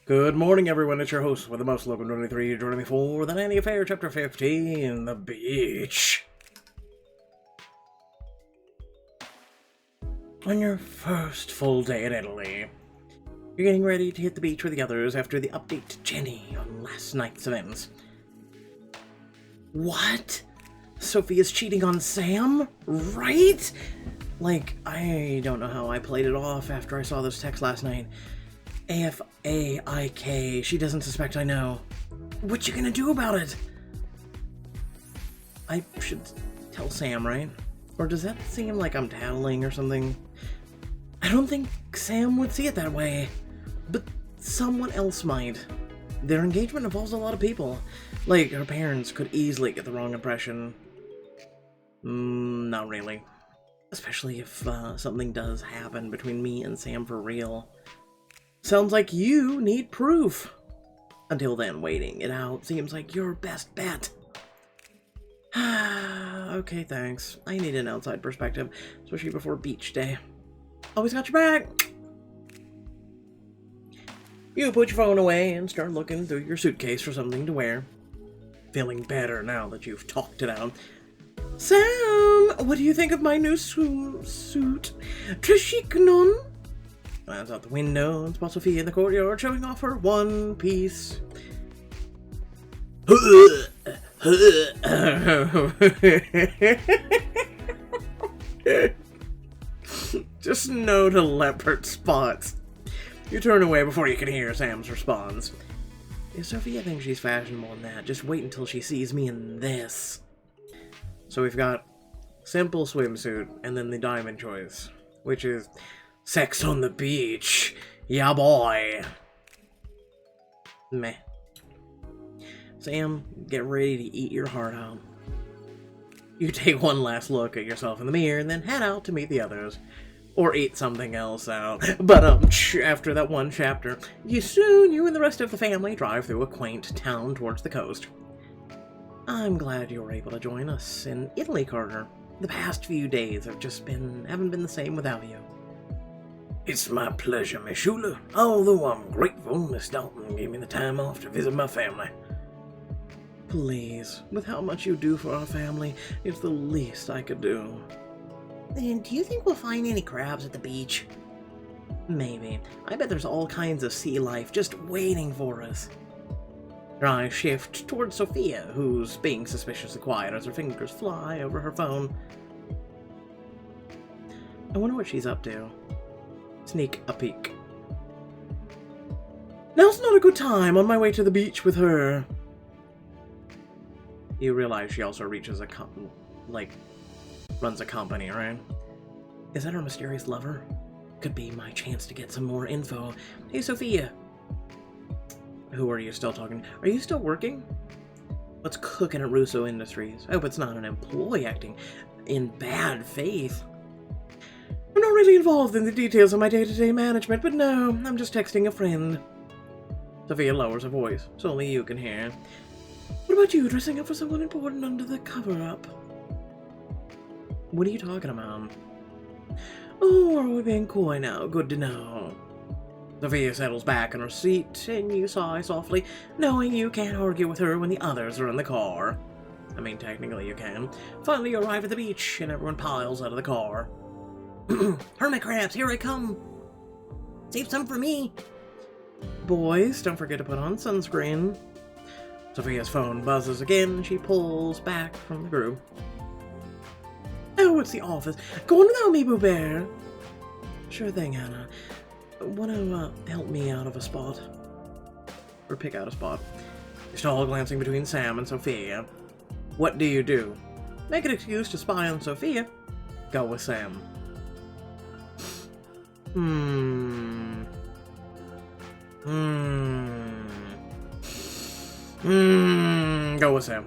Good morning, everyone. It's your host with the most, Logan 23, joining me for the Nanny Affair, Chapter 15, The Beach. On your first full day in Italy, you're getting ready to hit the beach with the others after the update to Jenny on last night's events. What? Sophia's cheating on Sam? Right? Like, I don't know how I played it off after I saw this text last night. AFAIK, she doesn't suspect I know. What you gonna do about it? I should tell Sam, right? Or does that seem like I'm tattling or something? I don't think Sam would see it that way. But someone else might. Their engagement involves a lot of people. Like, her parents could easily get the wrong impression. Not really. Especially if something does happen between me and Sam for real. Sounds like you need proof. Until then, waiting it out seems like your best bet. Okay, thanks. I need an outside perspective, especially before beach day. Always got your back. You put your phone away and start looking through your suitcase for something to wear. Feeling better now that you've talked it out. Sam, what do you think of my new suit? Trishiknon? Glance out the window and spot Sophia in the courtyard showing off her one piece. Just note a leopard spots. You turn away before you can hear Sam's response. If Sophia thinks she's fashionable in that, just wait until she sees me in this. So we've got simple swimsuit and then the diamond choice, which is sex on the beach. Yeah, boy. Meh. Sam, get ready to eat your heart out. You take one last look at yourself in the mirror and then head out to meet the others. Or eat something else out. But after that one chapter, you and the rest of the family drive through a quaint town towards the coast. I'm glad you were able to join us in Italy, Carter. The past few days haven't been the same without you. It's my pleasure, Miss Shula. Although I'm grateful Miss Dalton gave me the time off to visit my family. Please, with how much you do for our family, it's the least I could do. And do you think we'll find any crabs at the beach? Maybe. I bet there's all kinds of sea life just waiting for us. Her eyes shift towards Sophia, who's being suspiciously quiet as her fingers fly over her phone. I wonder what she's up to. Sneak a peek. Now's not a good time on my way to the beach with her. You realize she also reaches runs a company, right? Is that her mysterious lover? Could be my chance to get some more info. Hey, Sophia. Who are you still talking to? Are you still working? What's cooking at Russo Industries? I hope it's not an employee acting in bad faith. I'm not really involved in the details of my day-to-day management, but no, I'm just texting a friend. Sophia lowers her voice, so only you can hear. What about you, dressing up for someone important under the cover-up? What are you talking about? Oh, are we being coy now? Good to know. Sophia settles back in her seat, and you sigh softly, knowing you can't argue with her when the others are in the car. I mean, technically you can. Finally, you arrive at the beach, and everyone piles out of the car. Hermit crabs, here I come! Save some for me! Boys, don't forget to put on sunscreen. Sophia's phone buzzes again, and she pulls back from the group. Oh, it's the office. Go on without me, Boo Bear. Sure thing, Hannah. Want to help me out of a spot? Or pick out a spot. You're still glancing between Sam and Sophia. What do you do? Make an excuse to spy on Sophia. Go with Sam. Go with Sam.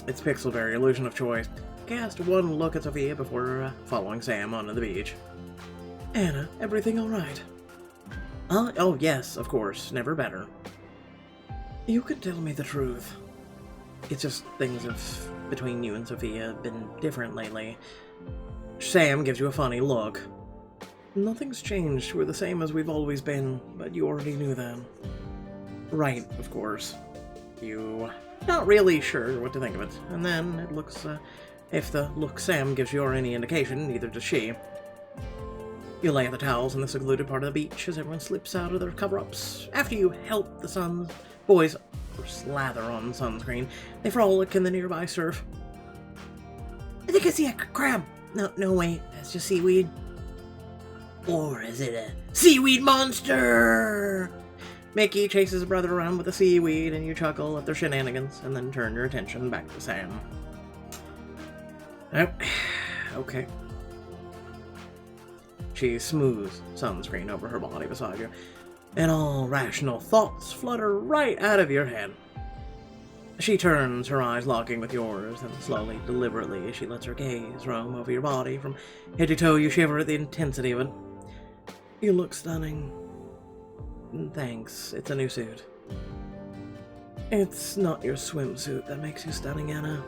It's Pixelberry, illusion of choice. Cast one look at Sophia before following Sam onto the beach. Anna, everything alright? Oh yes, of course, never better. You can tell me the truth. It's just things between you and Sophia have been different lately. Sam gives you a funny look. Nothing's changed. We're the same as we've always been, but you already knew that. Right, of course. You not really sure what to think of it, and then it looks, if the look Sam gives you any indication, neither does she. You lay the towels in the secluded part of the beach as everyone slips out of their cover-ups. After you help the boys slather on sunscreen, they frolic in the nearby surf. I think I see a crab. No, wait, that's just seaweed. Or is it a seaweed monster? Mickey chases his brother around with the seaweed, and you chuckle at their shenanigans, and then turn your attention back to Sam. Oh, okay. She smooths sunscreen over her body beside you, and all rational thoughts flutter right out of your head. She turns, her eyes locking with yours, and slowly, deliberately, she lets her gaze roam over your body. From head to toe, you shiver at the intensity of it. You look stunning. Thanks, it's a new suit. It's not your swimsuit that makes you stunning, Anna,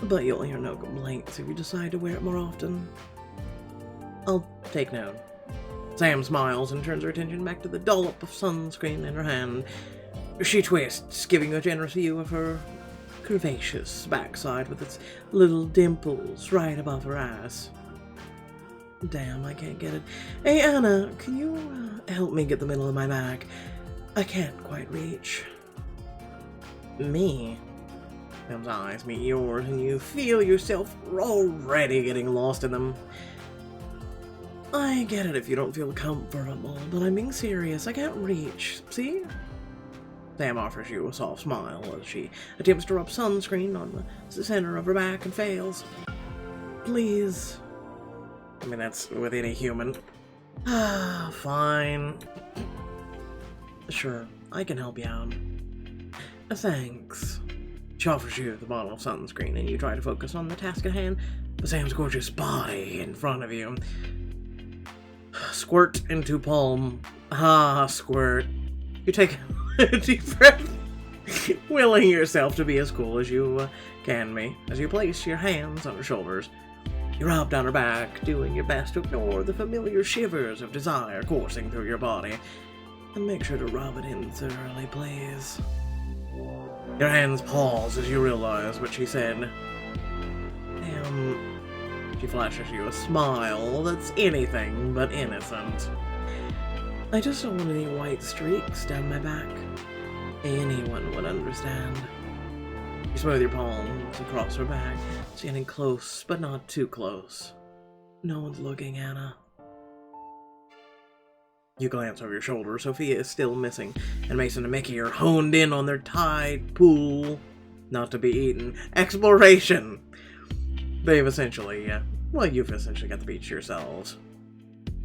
but you'll hear no complaints if you decide to wear it more often. I'll take note. Sam smiles and turns her attention back to the dollop of sunscreen in her hand. She twists, giving you a generous view of her curvaceous backside with its little dimples right above her ass. Damn, I can't get it. Hey, Anna, can you help me get the middle of my back? I can't quite reach. Me? Sam's eyes meet yours, and you feel yourself already getting lost in them. I get it if you don't feel comfortable, but I'm being serious. I can't reach. See? Sam offers you a soft smile as she attempts to rub sunscreen on the center of her back and fails. Please. I mean, that's with any human. Fine. Sure, I can help you out. Thanks. She offers you the bottle of sunscreen, and you try to focus on the task at hand, but Sam's gorgeous body in front of you. Squirt into palm. Squirt. You take a deep breath, willing yourself to be as cool as you can be, as you place your hands on her shoulders. You rub down her back, doing your best to ignore the familiar shivers of desire coursing through your body. And make sure to rub it in thoroughly, please. Your hands pause as you realize what she said. She flashes you a smile that's anything but innocent. I just don't want any white streaks down my back. Anyone would understand. You smooth your palms across her back, standing close, but not too close. No one's looking, Anna. You glance over your shoulder. Sophia is still missing, and Mason and Mickey are honed in on their tide pool, not to be eaten, exploration. You've essentially got the beach yourselves.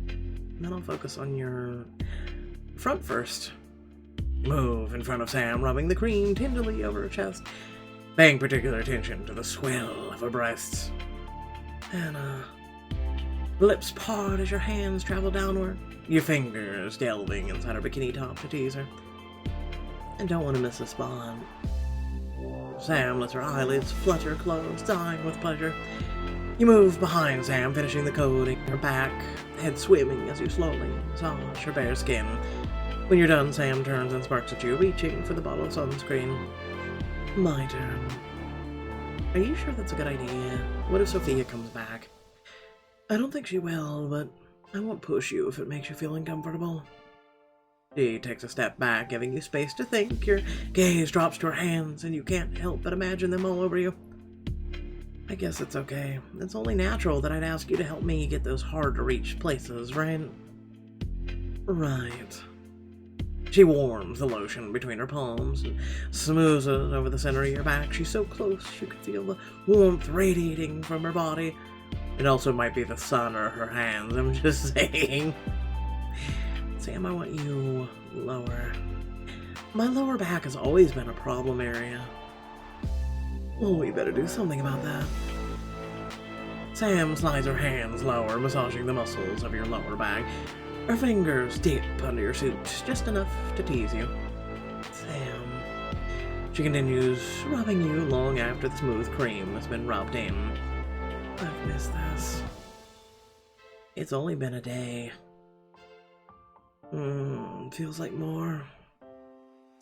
Then I'll focus on your front first. Move in front of Sam, rubbing the cream tenderly over her chest, paying particular attention to the swell of her breasts. Anna. Lips part as your hands travel downward, your fingers delving inside her bikini top to tease her. I don't want to miss a spot. Sam lets her eyelids flutter closed, sighing with pleasure. You move behind Sam, finishing the coating her back, head swimming as you slowly massage her bare skin. When you're done, Sam turns and smirks at you, reaching for the bottle of sunscreen. My turn. Are you sure that's a good idea? What if Sophia comes back? I don't think she will, but I won't push you if it makes you feel uncomfortable. She takes a step back, giving you space to think. Your gaze drops to her hands, and you can't help but imagine them all over you. I guess it's okay. It's only natural that I'd ask you to help me get those hard-to-reach places, right? Right. She warms the lotion between her palms and smooths it over the center of your back. She's so close you can feel the warmth radiating from her body. It also might be the sun or her hands, I'm just saying. Sam, I want you lower. My lower back has always been a problem area. Oh, we better do something about that. Sam slides her hands lower, massaging the muscles of your lower back. Her fingers dip under your suit, just enough to tease you. Sam. She continues, rubbing you long after the smooth cream has been rubbed in. I've missed this. It's only been a day. Feels like more.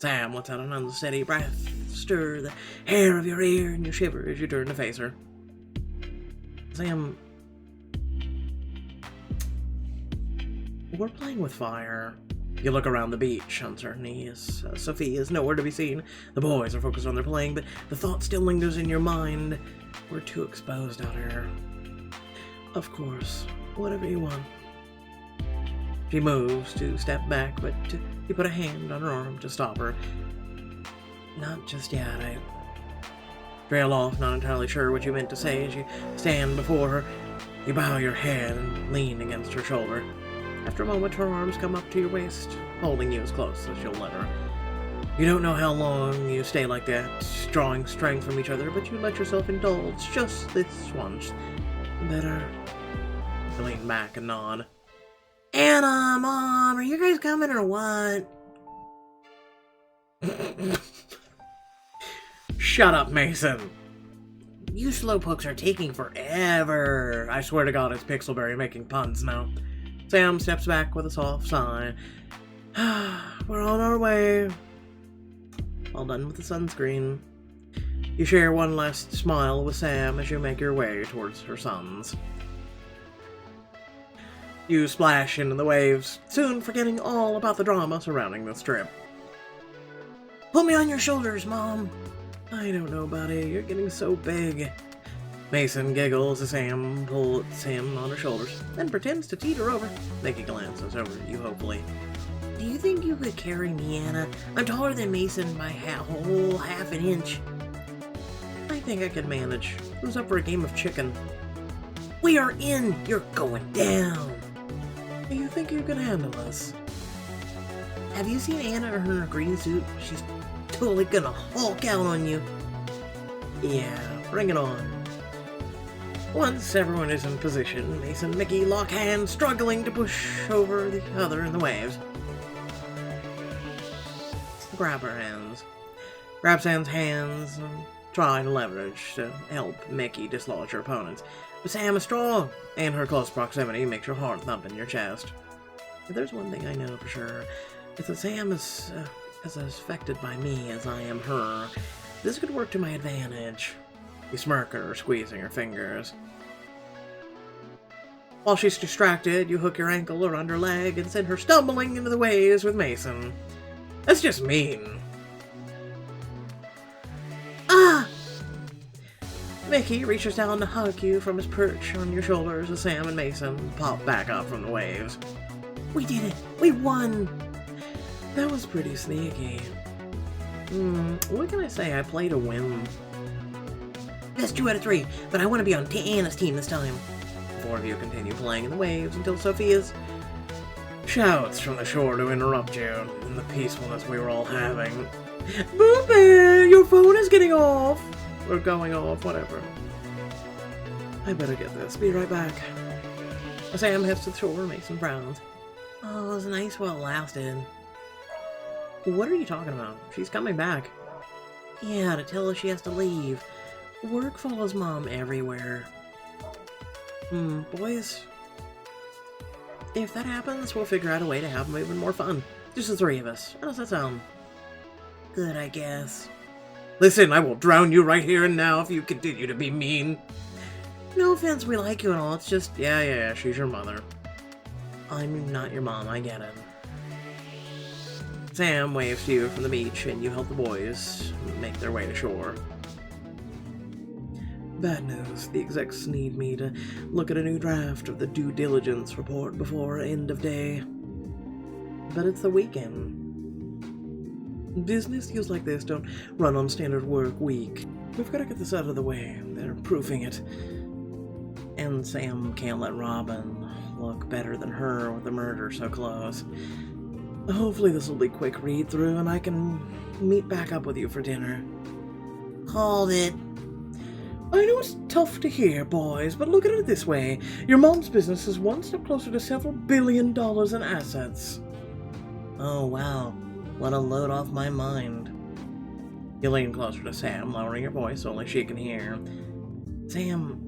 Sam lets out an unsteady breath. Stir the hair of your ear and you shiver as you turn to face her. Sam, we're playing with fire. You look around the beach, uncertainty as Sophie is nowhere to be seen. The boys are focused on their playing, but the thought still lingers in your mind. We're too exposed out here. Of course, whatever you want. She moves to step back, but you put a hand on her arm to stop her. Not just yet, I trail off, not entirely sure what you meant to say as you stand before her. You bow your head and lean against her shoulder. After a moment, her arms come up to your waist, holding you as close as you'll let her. You don't know how long you stay like that, drawing strength from each other, but you let yourself indulge just this once. Better. You lean back and nod. Anna, Mom, are you guys coming or what? Shut up, Mason. You slowpokes are taking forever. I swear to God, it's Pixelberry making puns now. Sam steps back with a soft sigh. We're on our way. All done with the sunscreen. You share one last smile with Sam as you make your way towards her sons. You splash into the waves, soon forgetting all about the drama surrounding this trip. Put me on your shoulders, Mom. I don't know, buddy. You're getting so big. Mason giggles as Sam pulls him on her shoulders, then pretends to teeter over. Mickey glances over at you hopefully. Do you think you could carry me, Anna? I'm taller than Mason by a whole half an inch. I think I could manage. Who's up for a game of chicken? We are in! You're going down! Do you think you can handle us? Have you seen Anna in her green suit? She's totally gonna hulk out on you. Yeah, bring it on. Once everyone is in position, Mason and Mickey lock hands, struggling to push over the other in the waves. Grab her hands. Grab Sam's hands and try to leverage to help Mickey dislodge her opponents. But Sam is strong, and her close proximity makes your heart thump in your chest. If there's one thing I know for sure, it's that Sam is as affected by me as I am her. This could work to my advantage. You smirk at her, squeezing her fingers. While she's distracted, you hook your ankle around her leg and send her stumbling into the waves with Mason. That's just mean. Ah! Mickey reaches down to hug you from his perch on your shoulders as Sam and Mason pop back up from the waves. We did it! We won! That was pretty sneaky. What can I say? I played to win. That's 2 out of 3, but I want to be on Anna's team this time. The 4 of you continue playing in the waves until Sophia's shouts from the shore to interrupt you in the peacefulness we were all having. Boo Bear, your phone is getting off! Or going off, whatever. I better get this. Be right back. Sam heads to the shore, Mason frowns. Oh, it was nice while it lasted. What are you talking about? She's coming back. Yeah, to tell us she has to leave. Work follows Mom everywhere. Boys. If that happens, we'll figure out a way to have even more fun. Just the 3 of us. How does that sound? Good, I guess. Listen, I will drown you right here and now if you continue to be mean. No offense, we like you and all. It's just, yeah, she's your mother. I'm not your mom, I get it. Sam waves to you from the beach and you help the boys make their way to shore. Bad news. The execs need me to look at a new draft of the due diligence report before end of day. But it's the weekend. Business deals like this don't run on standard work week. We've got to get this out of the way. They're proofing it. And Sam can't let Robin look better than her with the murder so close. Hopefully this will be quick read-through and I can meet back up with you for dinner. Called it. I know it's tough to hear, boys, but look at it this way. Your mom's business is one step closer to several $1 billion in assets. Oh, wow. What a load off my mind. You lean closer to Sam, lowering your voice so only she can hear. Sam...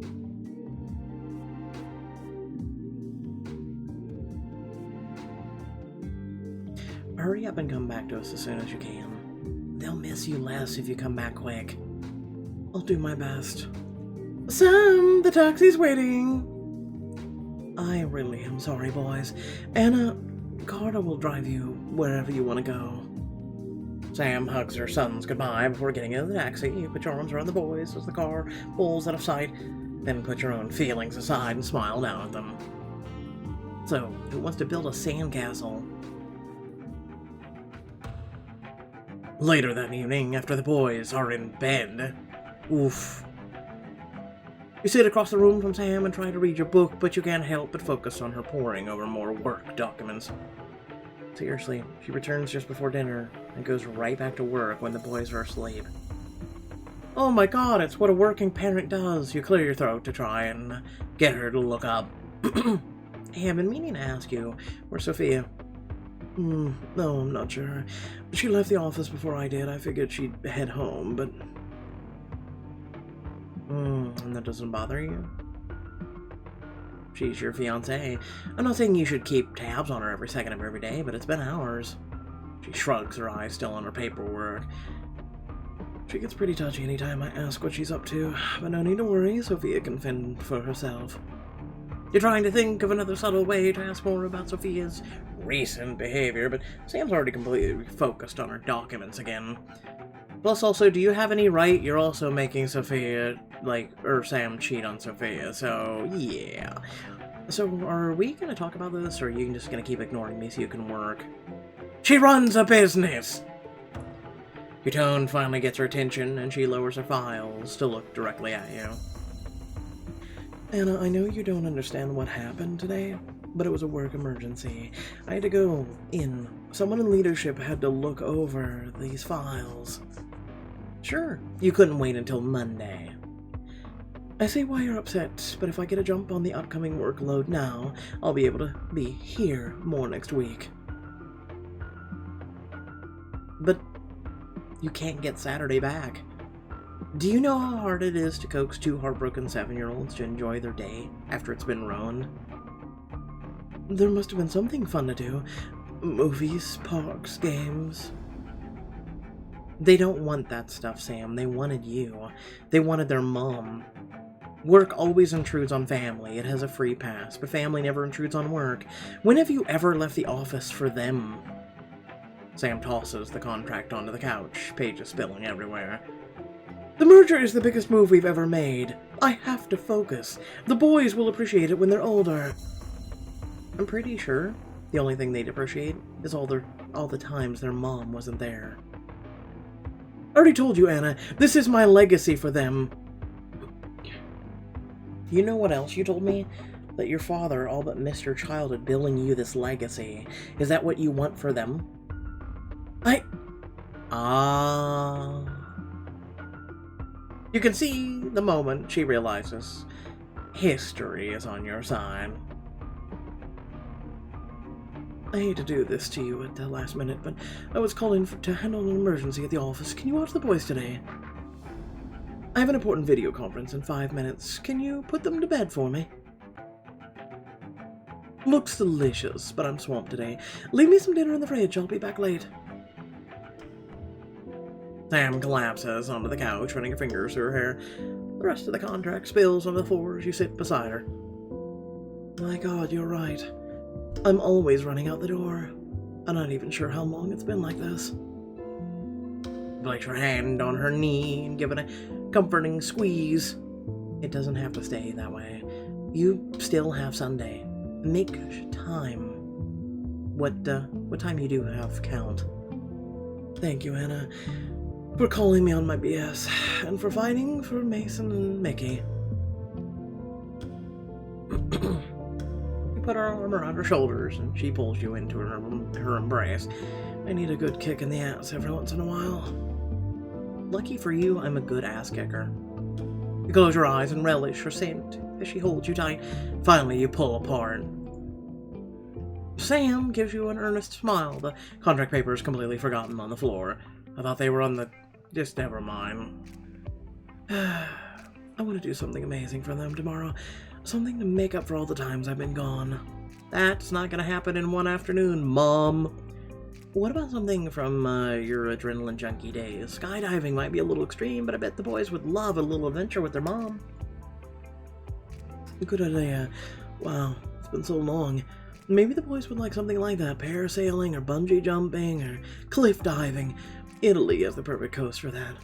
Hurry up and come back to us as soon as you can. They'll miss you less if you come back quick. I'll do my best. Sam, the taxi's waiting. I really am sorry, boys. Anna, Carter will drive you wherever you want to go. Sam hugs her sons goodbye before getting into the taxi. You put your arms around the boys as the car pulls out of sight, then put your own feelings aside and smile down at them. So, who wants to build a sandcastle? Later that evening, after the boys are in bed. Oof. You sit across the room from Sam and try to read your book, but you can't help but focus on her poring over more work documents. Seriously, she returns just before dinner and goes right back to work when the boys are asleep. Oh my god, it's what a working parent does. You clear your throat to try and get her to look up. Hey, I've been meaning to ask you, where's Sophia? No, I'm not sure. She left the office before I did. I figured she'd head home, but... and that doesn't bother you? She's your fiancée. I'm not saying you should keep tabs on her every second of every day, but it's been hours. She shrugs, her eyes still on her paperwork. She gets pretty touchy anytime I ask what she's up to, but no need to worry, Sophia can fend for herself. You're trying to think of another subtle way to ask more about Sophia's recent behavior, but Sam's already completely focused on her documents again. Plus, also, do you have any right? You're also making Sophia, or Sam cheat on Sophia, so, yeah. So, are we gonna talk about this, or are you just gonna keep ignoring me so you can work? She runs a business! Your tone finally gets her attention, and she lowers her files to look directly at you. Anna, I know you don't understand what happened today, but it was a work emergency. I had to go in. Someone in leadership had to look over these files. Sure, you couldn't wait until Monday. I see why you're upset, but if I get a jump on the upcoming workload now, I'll be able to be here more next week. But you can't get Saturday back. Do you know how hard it is to coax two heartbroken 7-year-olds to enjoy their day after it's been ruined? There must have been something fun to do. Movies, parks, games. They don't want that stuff, Sam. They wanted you. They wanted their mom. Work always intrudes on family. It has a free pass, but family never intrudes on work. When have you ever left the office for them? Sam tosses the contract onto the couch, pages spilling everywhere. The merger is the biggest move we've ever made. I have to focus. The boys will appreciate it when they're older. I'm pretty sure the only thing they'd appreciate is all the times their mom wasn't there. I already told you, Anna, this is my legacy for them. You know what else you told me? That your father all but missed your childhood building you this legacy. Is that what you want for them? You can see the moment she realizes history is on your side. I hate to do this to you at the last minute, but I was called in to handle an emergency at the office. Can you watch the boys today? I have an important video conference in 5 minutes. Can you put them to bed for me? Looks delicious, but I'm swamped today. Leave me some dinner in the fridge. I'll be back late. Sam collapses onto the couch, running her fingers through her hair. The rest of the contract spills on the floor as you sit beside her. My God, you're right. I'm always running out the door. I'm not even sure how long it's been like this. Place your hand on her knee and give it a comforting squeeze. It doesn't have to stay that way. You still have Sunday. Make time. What time you do have count. Thank you, Anna, for calling me on my BS, and for fighting for Mason and Mickey. You put her arm around her shoulders, and she pulls you into her embrace. I need a good kick in the ass every once in a while. Lucky for you, I'm a good ass kicker. You close your eyes and relish her scent as she holds you tight. Finally, you pull apart. Sam gives you an earnest smile. The contract paper is completely forgotten on the floor. I thought they were on the... Just never mind. I want to do something amazing for them tomorrow. Something to make up for all the times I've been gone. That's not going to happen in one afternoon, Mom. What about something from your adrenaline junkie days? Skydiving might be a little extreme, but I bet the boys would love a little adventure with their mom. Good idea. Wow, it's been so long. Maybe the boys would like something like that. Parasailing, or bungee jumping, or cliff diving. Italy is the perfect coast for that.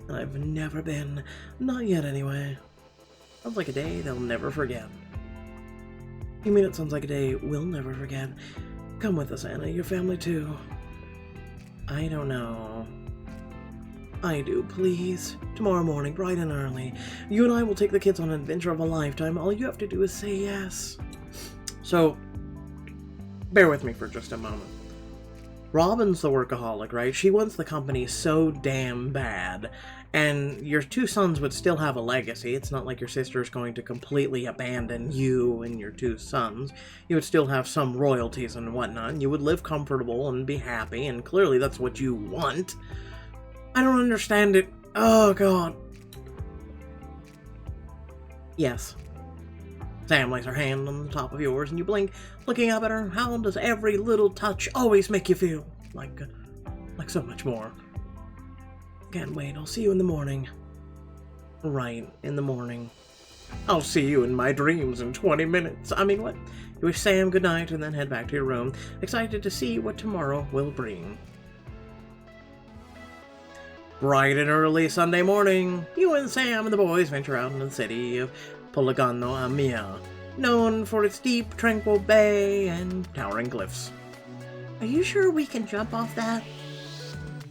And I've never been. Not yet, anyway. Sounds like a day they'll never forget. You mean it sounds like a day we'll never forget? Come with us, Anna. Your family, too. I don't know. I do, please. Tomorrow morning, bright and early. You and I will take the kids on an adventure of a lifetime. All you have to do is say yes. So, bear with me for just a moment. Robin's the workaholic, right? She wants the company so damn bad. And your two sons would still have a legacy. It's not like your sister's going to completely abandon you and your two sons. You would still have some royalties and whatnot. You would live comfortable and be happy, and clearly that's what you want. I don't understand it. Oh, God. Yes. Sam lays her hand on the top of yours, and you blink, looking up at her. How does every little touch always make you feel? Like so much more. Can't wait. I'll see you in the morning. Right, in the morning. I'll see you in my dreams in 20 minutes. I mean, what? You wish Sam good night and then head back to your room, excited to see what tomorrow will bring. Bright and early Sunday morning, you and Sam and the boys venture out into the city of Poligano a Mia, known for its deep, tranquil bay and towering cliffs. Are you sure we can jump off that?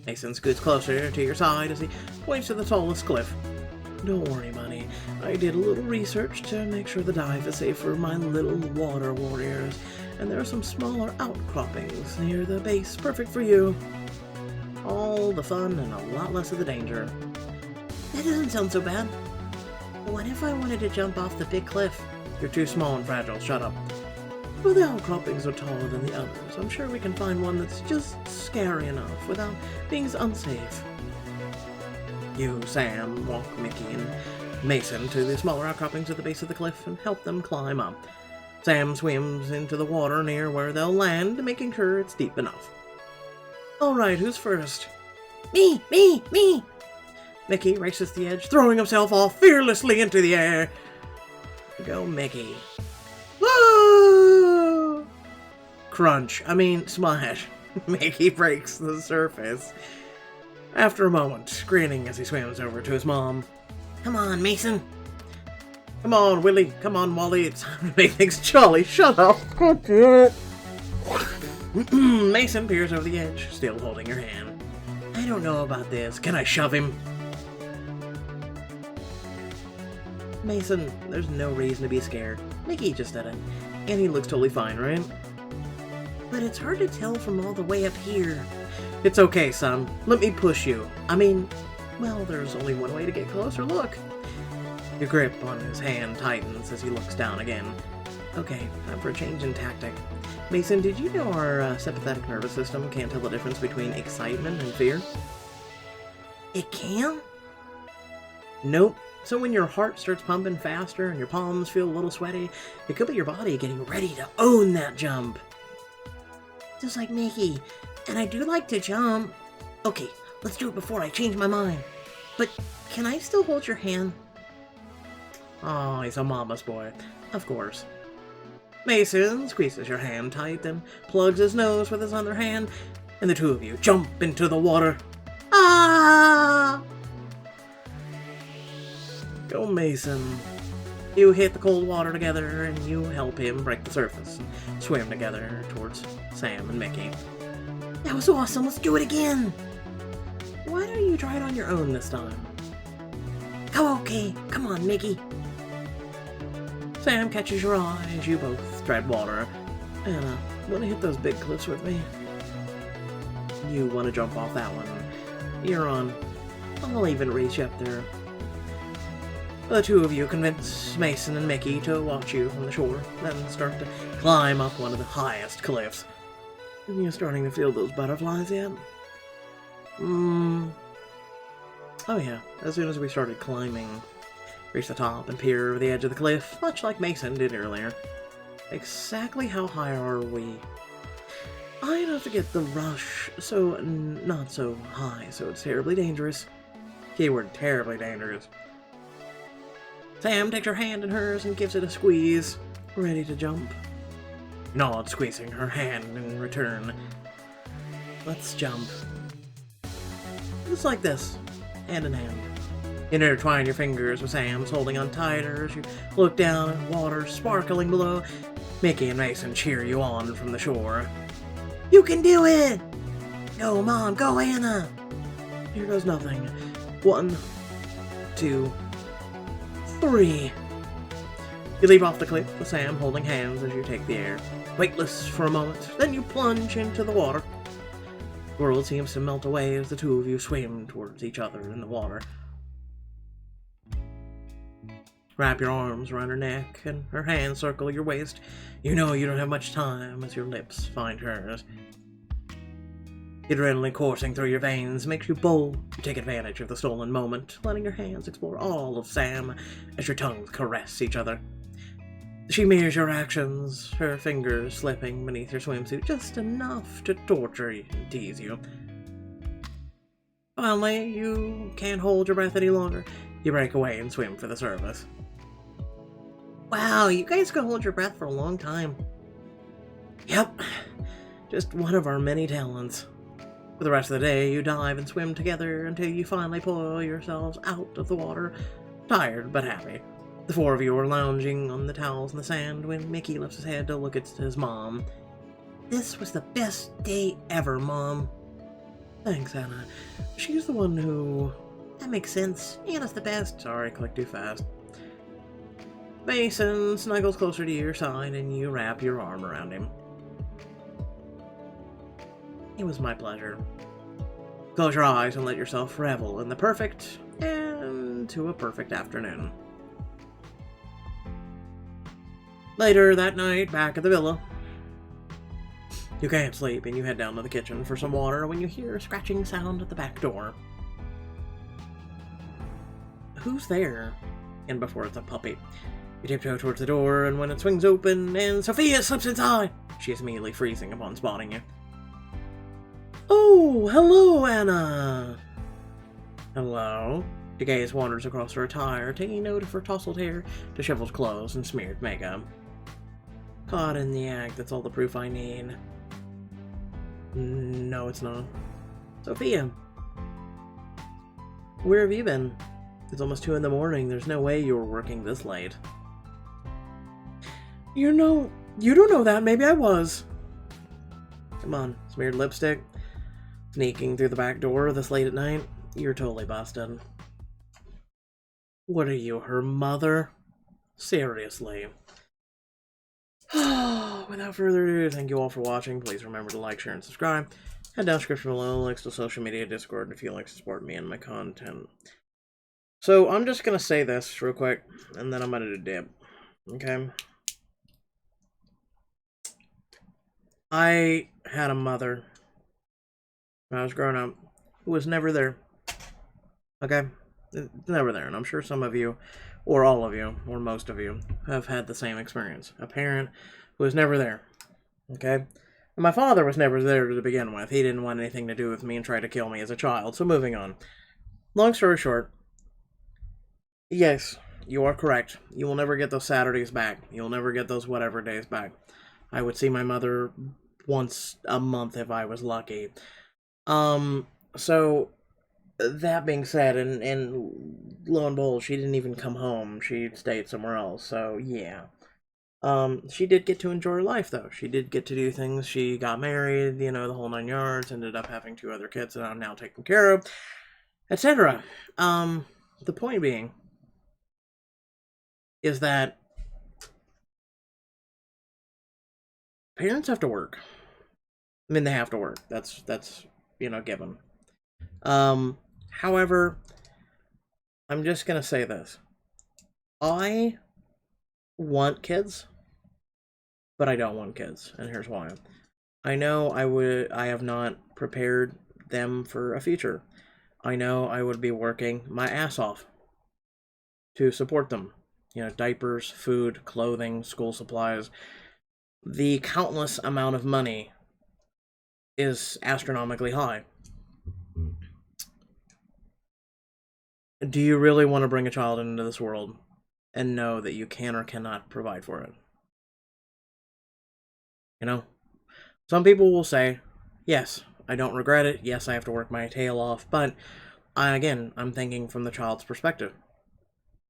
Mason scoots closer to your side as he points to the tallest cliff. Don't worry, Bunny. I did a little research to make sure the dive is safe for my little water warriors, and there are some smaller outcroppings near the base, perfect for you. All the fun and a lot less of the danger. That doesn't sound so bad. What if I wanted to jump off the big cliff? You're too small and fragile, shut up. Well, the outcroppings are taller than the others. I'm sure we can find one that's just scary enough without being unsafe. You, Sam, walk Mickey and Mason to the smaller outcroppings at the base of the cliff and help them climb up. Sam swims into the water near where they'll land, making sure it's deep enough. Alright, who's first? Me! Mickey races to the edge, throwing himself off fearlessly into the air. Go, Mickey. Whoa! Splash. Mickey breaks the surface. After a moment, grinning as he swims over to his mom. Come on, Mason. Come on, Willie. Come on, Wally. It's time to make things jolly. Shut up. God damn it. Mason peers over the edge, still holding her hand. I don't know about this. Can I shove him? Mason, there's no reason to be scared. Mickey just did it. And he looks totally fine, right? But it's hard to tell from all the way up here. It's okay, son. Let me push you. Well, there's only one way to get closer. Look. Your grip on his hand tightens as he looks down again. Okay, time for a change in tactic. Mason, did you know our sympathetic nervous system can't tell the difference between excitement and fear? It can? Nope. So when your heart starts pumping faster and your palms feel a little sweaty, it could be your body getting ready to own that jump. Just like Mickey. And I do like to jump. Okay, let's do it before I change my mind. But can I still hold your hand? Oh, he's a mama's boy. Of course. Mason squeezes your hand tight, then plugs his nose with his other hand, and the two of you jump into the water. Ah! Go, Mason. You hit the cold water together, and you help him break the surface and swim together towards Sam and Mickey. That was awesome. Let's do it again. Why don't you try it on your own this time? Oh, okay. Come on, Mickey. Sam catches your eye as you both tread water. Anna, wanna hit those big cliffs with me? You wanna jump off that one. You're on. I'll even reach up there. The two of you convince Mason and Mickey to watch you from the shore, then start to climb up one of the highest cliffs. Are you starting to feel those butterflies yet? Oh yeah, as soon as we started climbing, reach the top and peer over the edge of the cliff, much like Mason did earlier. Exactly how high are we? high enough to get the rush, so not so high, so it's terribly dangerous. Keyword, terribly dangerous. Sam takes her hand in hers and gives it a squeeze, ready to jump. Nod, squeezing her hand in return. Let's jump. Just like this, hand in hand. Intertwine your fingers with Sam's, holding on tighter as you look down at water sparkling below. Mickey and Mason cheer you on from the shore. You can do it! Go, Mom, go, Anna! Here goes nothing. 1, 2, 3. You leap off the cliff with Sam holding hands as you take the air. Weightless for a moment, then you plunge into the water. The world seems to melt away as the two of you swim towards each other in the water. Wrap your arms around her neck and her hands circle your waist. You know you don't have much time as your lips find hers. The adrenaline coursing through your veins makes you bold to take advantage of the stolen moment, letting your hands explore all of Sam as your tongues caress each other. She mirrors your actions, her fingers slipping beneath your swimsuit just enough to torture and tease you. Finally, you can't hold your breath any longer. You break away and swim for the surface. Wow, you guys can hold your breath for a long time. Yep, just one of our many talents. For the rest of the day, you dive and swim together until you finally pull yourselves out of the water, tired but happy. The four of you are lounging on the towels in the sand when Mickey lifts his head to look at his mom. This was the best day ever, Mom. Thanks, Anna. She's the one who... That makes sense. Anna's the best. Sorry, I clicked too fast. Mason snuggles closer to your side and you wrap your arm around him. It was my pleasure. Close your eyes and let yourself revel in the perfect and to a perfect afternoon. Later that night, back at the villa, you can't sleep and you head down to the kitchen for some water when you hear a scratching sound at the back door. Who's there? And before it's a puppy. You tiptoe towards the door, and when it swings open, and Sophia slips inside, she is immediately freezing upon spotting you. Oh, hello, Anna! Hello? The gaze wanders across her attire, taking note of her tousled hair, disheveled clothes, and smeared makeup. Caught in the act, that's all the proof I need. No, it's not. Sophia, where have you been? It's almost 2 in the morning. There's no way you were working this late. You don't know that. Maybe I was. Come on, smeared lipstick. Sneaking through the back door this late at night. You're totally busted. What are you, her mother? Seriously. Without further ado, thank you all for watching. Please remember to like, share, and subscribe. Head down description below, links to social media, Discord, if you like to support me and my content. So, I'm just gonna say this real quick, and then I'm gonna do dip. Okay? I had a mother, when I was growing up, who was never there. Okay? Never there. And I'm sure some of you, or all of you, or most of you, have had the same experience. A parent who was never there. Okay? And my father was never there to begin with. He didn't want anything to do with me and tried to kill me as a child. So moving on. Long story short, yes, you are correct. You will never get those Saturdays back. You'll never get those whatever days back. I would see my mother once a month if I was lucky. So, that being said, and lo and behold, she didn't even come home. She stayed somewhere else, so yeah. She did get to enjoy her life, though. She did get to do things. She got married, you know, the whole 9 yards, ended up having 2 other kids that I'm now taking care of, etc. The point being is that parents have to work. I mean, they have to work. That's you know, given. However, I'm just gonna say this. I want kids, but I don't want kids, and here's why. I know I have not prepared them for a future. I know I would be working my ass off to support them. You know, diapers, food, clothing, school supplies, the countless amount of money is astronomically high. Do you really want to bring a child into this world and know that you can or cannot provide for it? You know? Some people will say, yes, I don't regret it. Yes, I have to work my tail off. But I'm thinking from the child's perspective.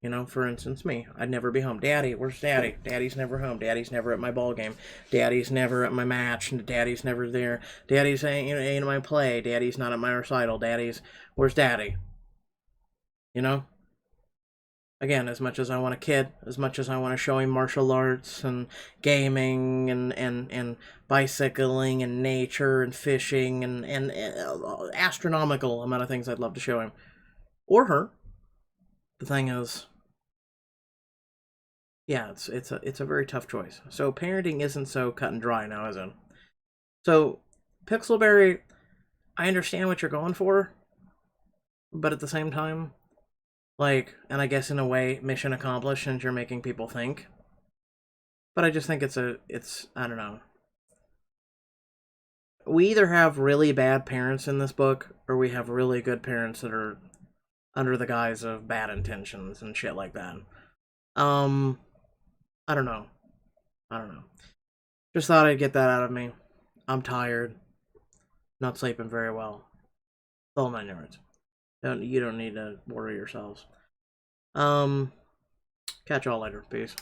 You know, for instance, me. I'd never be home. Daddy, where's Daddy? Daddy's never home. Daddy's never at my ball game. Daddy's never at my match. Daddy's never there. Daddy's ain't at my play. Daddy's not at my recital. Where's Daddy? You know? Again, as much as I want a kid, as much as I want to show him martial arts and gaming and bicycling and nature and fishing and astronomical amount of things I'd love to show him. Or her. The thing is, yeah, it's a very tough choice. So parenting isn't so cut and dry now, is it? So, Pixelberry, I understand what you're going for, but at the same time, like, and I guess in a way, mission accomplished since you're making people think. But I just think I don't know. We either have really bad parents in this book, or we have really good parents that are under the guise of bad intentions and shit like that. Um, I don't know. I don't know. Just thought I'd get that out of me. I'm tired. Not sleeping very well. All 9 yards. You don't need to worry yourselves. Catch y'all later. Peace.